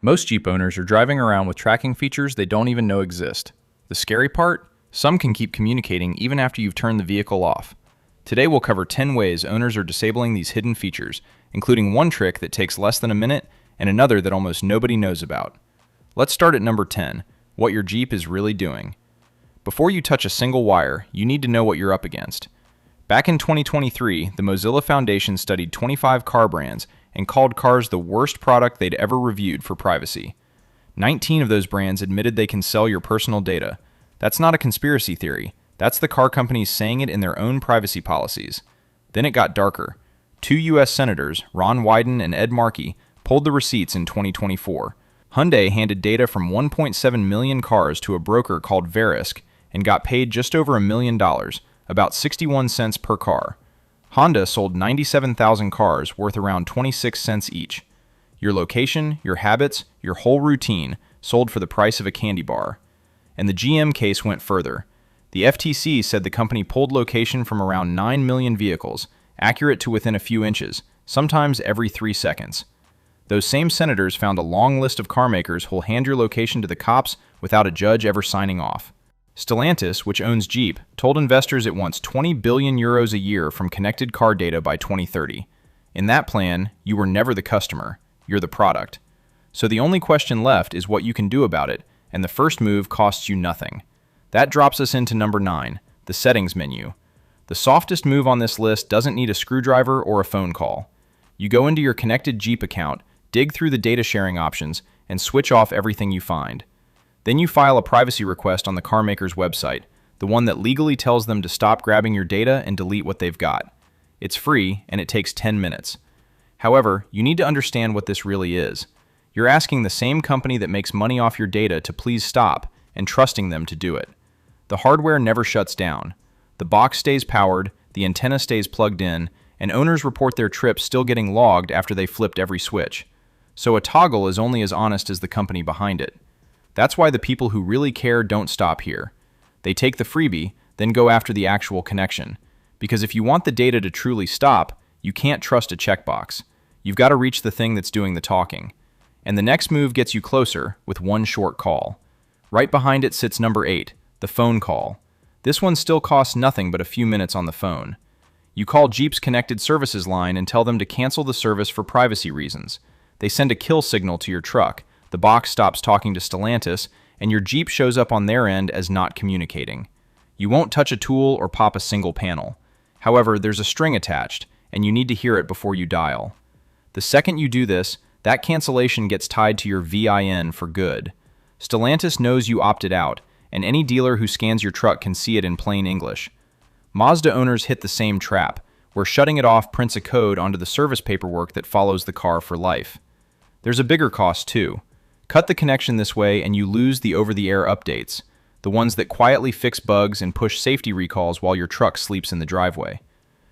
Most Jeep owners are driving around with tracking features they don't even know exist. The scary part? Some can keep communicating even after you've turned the vehicle off. Today we'll cover 10 ways owners are disabling these hidden features, including one trick that takes less than a minute and another that almost nobody knows about. Let's start at number 10, what your Jeep is really doing. Before you touch a single wire, you need to know what you're up against. Back in 2023, the Mozilla Foundation studied 25 car brands and called cars the worst product they'd ever reviewed for privacy. 19 of those brands admitted they can sell your personal data. That's not a conspiracy theory. That's the car companies saying it in their own privacy policies. Then it got darker. 2 U.S. senators, Ron Wyden and Ed Markey, pulled the receipts in 2024. Hyundai handed data from 1.7 million cars to a broker called Verisk and got paid just over $1 million, about 61 cents per car. Honda sold 97,000 cars worth around 26 cents each. Your location, your habits, your whole routine sold for the price of a candy bar. And the GM case went further. The FTC said the company pulled location from around 9 million vehicles, accurate to within a few inches, sometimes every 3 seconds. Those same senators found a long list of car makers who'll hand your location to the cops without a judge ever signing off. Stellantis, which owns Jeep, told investors it wants 20 billion euros a year from connected car data by 2030. In that plan, you were never the customer, you're the product. So the only question left is what you can do about it, and the first move costs you nothing. That drops us into number 9, the settings menu. The softest move on this list doesn't need a screwdriver or a phone call. You go into your connected Jeep account, dig through the data sharing options, and switch off everything you find. Then you file a privacy request on the car maker's website, the one that legally tells them to stop grabbing your data and delete what they've got. It's free, and it takes 10 minutes. However, you need to understand what this really is. You're asking the same company that makes money off your data to please stop, and trusting them to do it. The hardware never shuts down. The box stays powered, the antenna stays plugged in, and owners report their trips still getting logged after they flipped every switch. So a toggle is only as honest as the company behind it. That's why the people who really care don't stop here. They take the freebie, then go after the actual connection. Because if you want the data to truly stop, you can't trust a checkbox. You've got to reach the thing that's doing the talking. And the next move gets you closer with one short call. Right behind it sits number 8, the phone call. This one still costs nothing but a few minutes on the phone. You call Jeep's connected services line and tell them to cancel the service for privacy reasons. They send a kill signal to your truck. The box stops talking to Stellantis, and your Jeep shows up on their end as not communicating. You won't touch a tool or pop a single panel. However, there's a string attached, and you need to hear it before you dial. The second you do this, that cancellation gets tied to your VIN for good. Stellantis knows you opted out, and any dealer who scans your truck can see it in plain English. Mazda owners hit the same trap, where shutting it off prints a code onto the service paperwork that follows the car for life. There's a bigger cost too. Cut the connection this way and you lose the over-the-air updates, the ones that quietly fix bugs and push safety recalls while your truck sleeps in the driveway.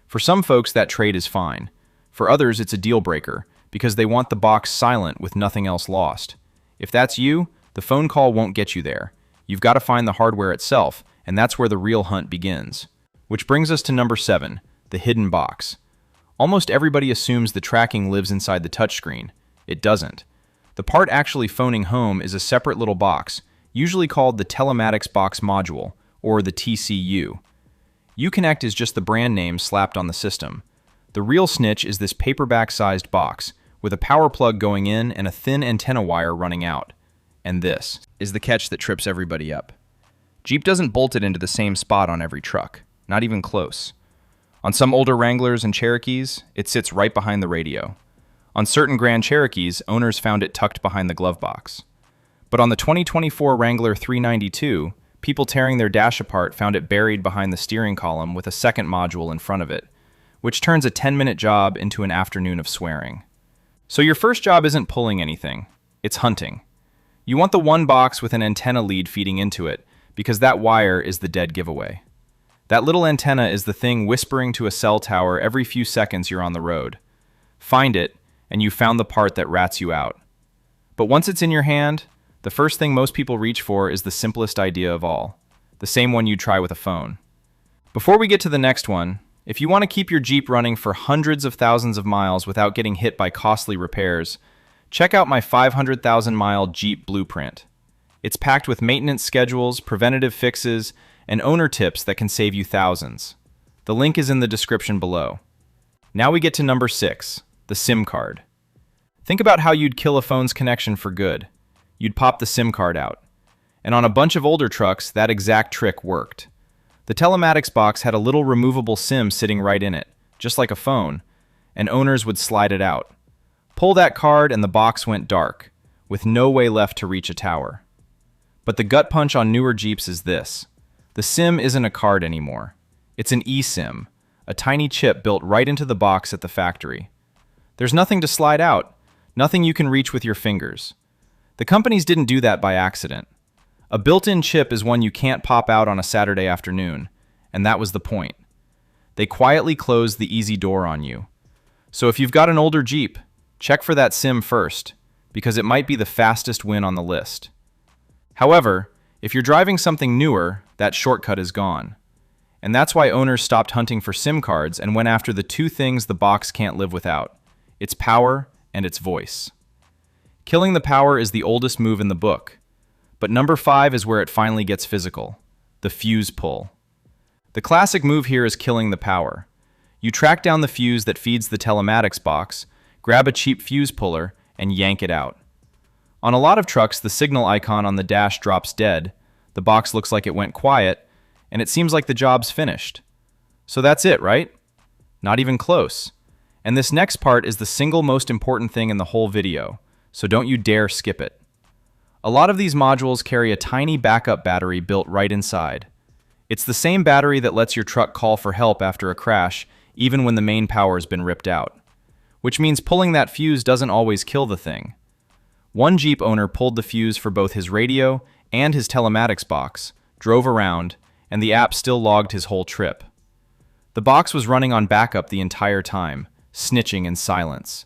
For some folks, that trade is fine. For others, it's a deal breaker, because they want the box silent with nothing else lost. If that's you, the phone call won't get you there. You've got to find the hardware itself, and that's where the real hunt begins. Which brings us to number 7, the hidden box. Almost everybody assumes the tracking lives inside the touchscreen. It doesn't. The part actually phoning home is a separate little box, usually called the telematics box module, or the TCU. Uconnect is just the brand name slapped on the system. The real snitch is this paperback-sized box, with a power plug going in and a thin antenna wire running out. And this is the catch that trips everybody up. Jeep doesn't bolt it into the same spot on every truck, not even close. On some older Wranglers and Cherokees, it sits right behind the radio. On certain Grand Cherokees, owners found it tucked behind the glove box. But on the 2024 Wrangler 392, people tearing their dash apart found it buried behind the steering column with a second module in front of it, which turns a 10-minute job into an afternoon of swearing. So your first job isn't pulling anything, it's hunting. You want the one box with an antenna lead feeding into it, because that wire is the dead giveaway. That little antenna is the thing whispering to a cell tower every few seconds you're on the road. Find it, and you found the part that rats you out. But once it's in your hand, the first thing most people reach for is the simplest idea of all, the same one you'd try with a phone. Before we get to the next one, if you want to keep your Jeep running for hundreds of thousands of miles without getting hit by costly repairs, Check out my 500,000-mile Jeep blueprint. It's packed with maintenance schedules, preventative fixes, and owner tips that can save you thousands. The link is in the description below. Now we get to number 6, the SIM card. Think about how you'd kill a phone's connection for good. You'd pop the SIM card out. And on a bunch of older trucks, that exact trick worked. The telematics box had a little removable SIM sitting right in it, just like a phone, and owners would slide it out. Pull that card and the box went dark, with no way left to reach a tower. But the gut punch on newer Jeeps is this. The SIM isn't a card anymore. It's an eSIM, a tiny chip built right into the box at the factory. There's nothing to slide out, nothing you can reach with your fingers. The companies didn't do that by accident. A built-in chip is one you can't pop out on a Saturday afternoon, and that was the point. They quietly closed the easy door on you. So if you've got an older Jeep, check for that SIM first, because it might be the fastest win on the list. However, if you're driving something newer, that shortcut is gone. And that's why owners stopped hunting for SIM cards and went after the two things the box can't live without: its power and its voice. Killing the power is the oldest move in the book, but number 5 is where it finally gets physical: the fuse pull. The classic move here is killing the power. You track down the fuse that feeds the telematics box, grab a cheap fuse puller, and yank it out. On a lot of trucks, the signal icon on the dash drops dead, the box looks like it went quiet, and it seems like the job's finished. So that's it, right? Not even close. And this next part is the single most important thing in the whole video, so don't you dare skip it. A lot of these modules carry a tiny backup battery built right inside. It's the same battery that lets your truck call for help after a crash, even when the main power's been ripped out. Which means pulling that fuse doesn't always kill the thing. One Jeep owner pulled the fuse for both his radio and his telematics box, drove around, and the app still logged his whole trip. The box was running on backup the entire time, snitching in silence.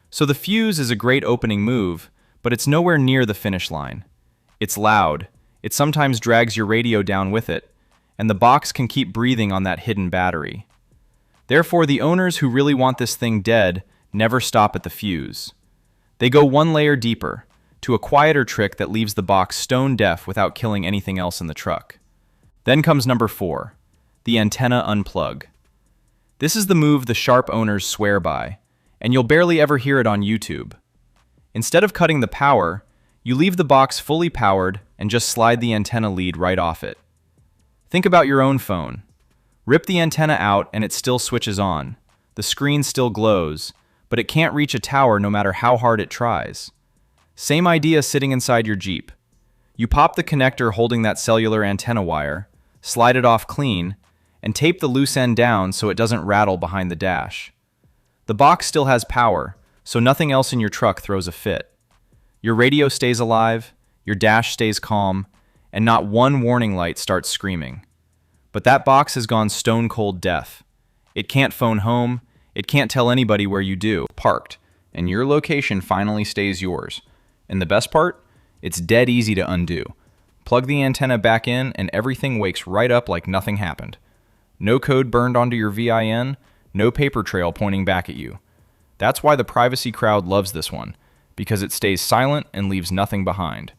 So the fuse is a great opening move, but it's nowhere near the finish line. It's loud, it sometimes drags your radio down with it, and the box can keep breathing on that hidden battery. Therefore, the owners who really want this thing dead never stop at the fuse. They go one layer deeper, to a quieter trick that leaves the box stone deaf without killing anything else in the truck. Then comes number 4, the antenna unplug. This is the move the sharp owners swear by, and you'll barely ever hear it on YouTube. Instead of cutting the power, you leave the box fully powered and just slide the antenna lead right off it. Think about your own phone. Rip the antenna out and it still switches on. The screen still glows, but it can't reach a tower no matter how hard it tries. Same idea sitting inside your Jeep. You pop the connector holding that cellular antenna wire, slide it off clean, and tape the loose end down so it doesn't rattle behind the dash. The box still has power, so nothing else in your truck throws a fit. Your radio stays alive, your dash stays calm, and not one warning light starts screaming. But that box has gone stone cold deaf. It can't phone home, it can't tell anybody where you do. Parked, and your location finally stays yours. And the best part? It's dead easy to undo. Plug the antenna back in and everything wakes right up like nothing happened. No code burned onto your VIN, no paper trail pointing back at you. That's why the privacy crowd loves this one, because it stays silent and leaves nothing behind.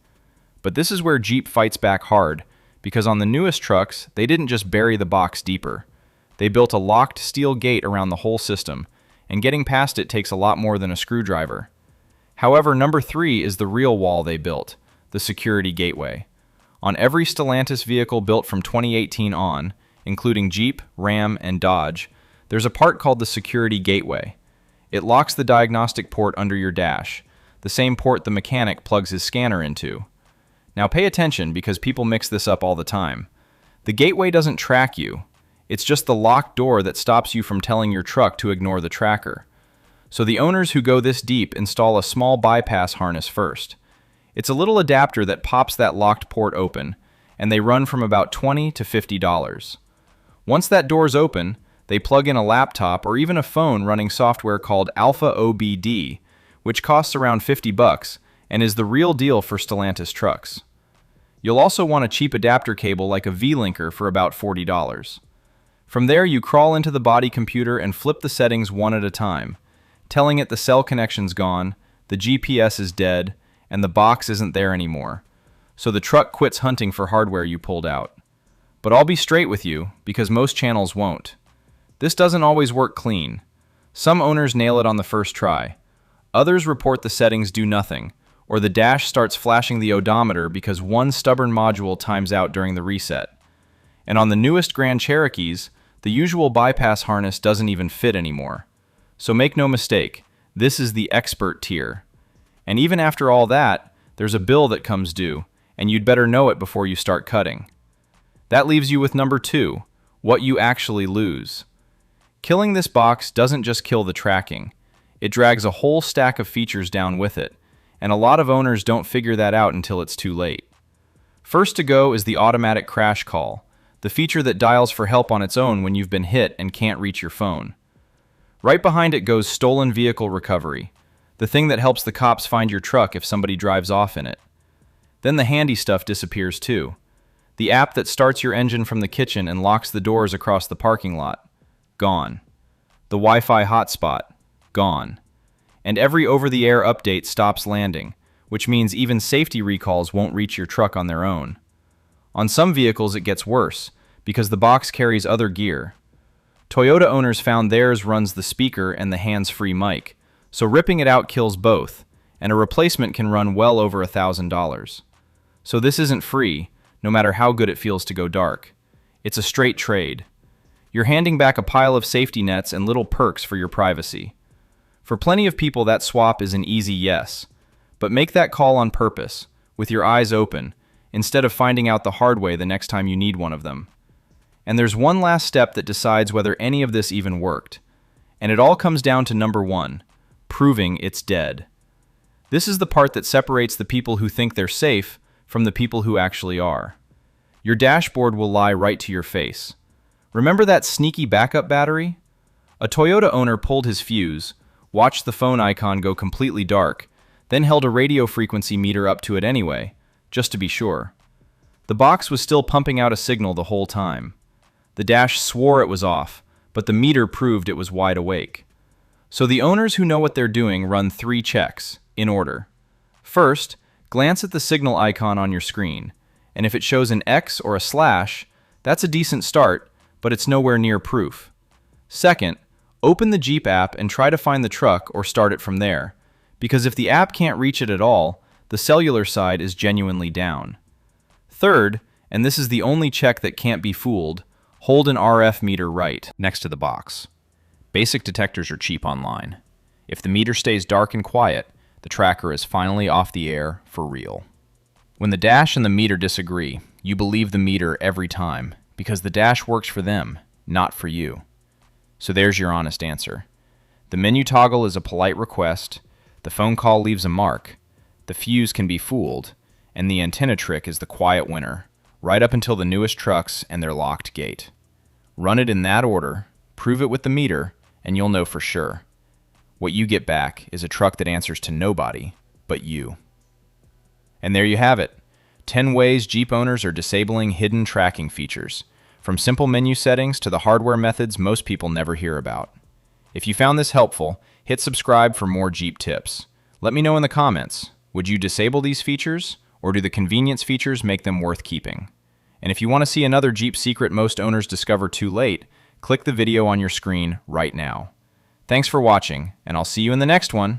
But this is where Jeep fights back hard, because on the newest trucks, they didn't just bury the box deeper. They built a locked steel gate around the whole system, and getting past it takes a lot more than a screwdriver. However, number 3 is the real wall they built, the security gateway. On every Stellantis vehicle built from 2018 on, including Jeep, Ram, and Dodge, there's a part called the security gateway. It locks the diagnostic port under your dash, the same port the mechanic plugs his scanner into. Now pay attention because people mix this up all the time. The gateway doesn't track you. It's just the locked door that stops you from telling your truck to ignore the tracker. So the owners who go this deep install a small bypass harness first. It's a little adapter that pops that locked port open, and they run from about $20 to $50. Once that door's open, they plug in a laptop or even a phone running software called Alpha OBD, which costs around $50 and is the real deal for Stellantis trucks. You'll also want a cheap adapter cable like a V-linker for about $40. From there, you crawl into the body computer and flip the settings one at a time, telling it the cell connection's gone, the GPS is dead, and the box isn't there anymore. So the truck quits hunting for hardware you pulled out. But I'll be straight with you, because most channels won't. This doesn't always work clean. Some owners nail it on the first try. Others report the settings do nothing, or the dash starts flashing the odometer because one stubborn module times out during the reset. And on the newest Grand Cherokees, the usual bypass harness doesn't even fit anymore. So make no mistake, this is the expert tier. And even after all that, there's a bill that comes due, and you'd better know it before you start cutting. That leaves you with number 2, what you actually lose. Killing this box doesn't just kill the tracking. It drags a whole stack of features down with it, and a lot of owners don't figure that out until it's too late. First to go is the automatic crash call, the feature that dials for help on its own when you've been hit and can't reach your phone. Right behind it goes stolen vehicle recovery, the thing that helps the cops find your truck if somebody drives off in it. Then the handy stuff disappears too. The app that starts your engine from the kitchen and locks the doors across the parking lot, gone. The Wi-Fi hotspot, gone. And every over-the-air update stops landing, which means even safety recalls won't reach your truck on their own. On some vehicles it gets worse, because the box carries other gear. Toyota owners found theirs runs the speaker and the hands-free mic, so ripping it out kills both, and a replacement can run well over $1,000. So this isn't free, no matter how good it feels to go dark. It's a straight trade. You're handing back a pile of safety nets and little perks for your privacy. For plenty of people, that swap is an easy yes, but make that call on purpose, with your eyes open, instead of finding out the hard way the next time you need one of them. And there's one last step that decides whether any of this even worked, and it all comes down to number 1, proving it's dead. This is the part that separates the people who think they're safe from the people who actually are. Your dashboard will lie right to your face. Remember that sneaky backup battery? A Toyota owner pulled his fuse, watched the phone icon go completely dark, then held a radio frequency meter up to it anyway, just to be sure. The box was still pumping out a signal the whole time. The dash swore it was off, but the meter proved it was wide awake. So the owners who know what they're doing run 3 checks, in order. First, glance at the signal icon on your screen, and if it shows an X or a slash, that's a decent start, but it's nowhere near proof. Second, open the Jeep app and try to find the truck or start it from there, because if the app can't reach it at all, the cellular side is genuinely down. Third, and this is the only check that can't be fooled, hold an RF meter right next to the box. Basic detectors are cheap online. If the meter stays dark and quiet, the tracker is finally off the air for real. When the dash and the meter disagree, you believe the meter every time, because the dash works for them, not for you. So there's your honest answer. The menu toggle is a polite request, the phone call leaves a mark, the fuse can be fooled, and the antenna trick is the quiet winner, right up until the newest trucks and their locked gate. Run it in that order, prove it with the meter, and you'll know for sure. What you get back is a truck that answers to nobody but you. And there you have it. 10 ways Jeep owners are disabling hidden tracking features, from simple menu settings to the hardware methods most people never hear about. If you found this helpful, hit subscribe for more Jeep tips. Let me know in the comments, would you disable these features, or do the convenience features make them worth keeping? And if you want to see another Jeep secret most owners discover too late, click the video on your screen right now. Thanks for watching, and I'll see you in the next one.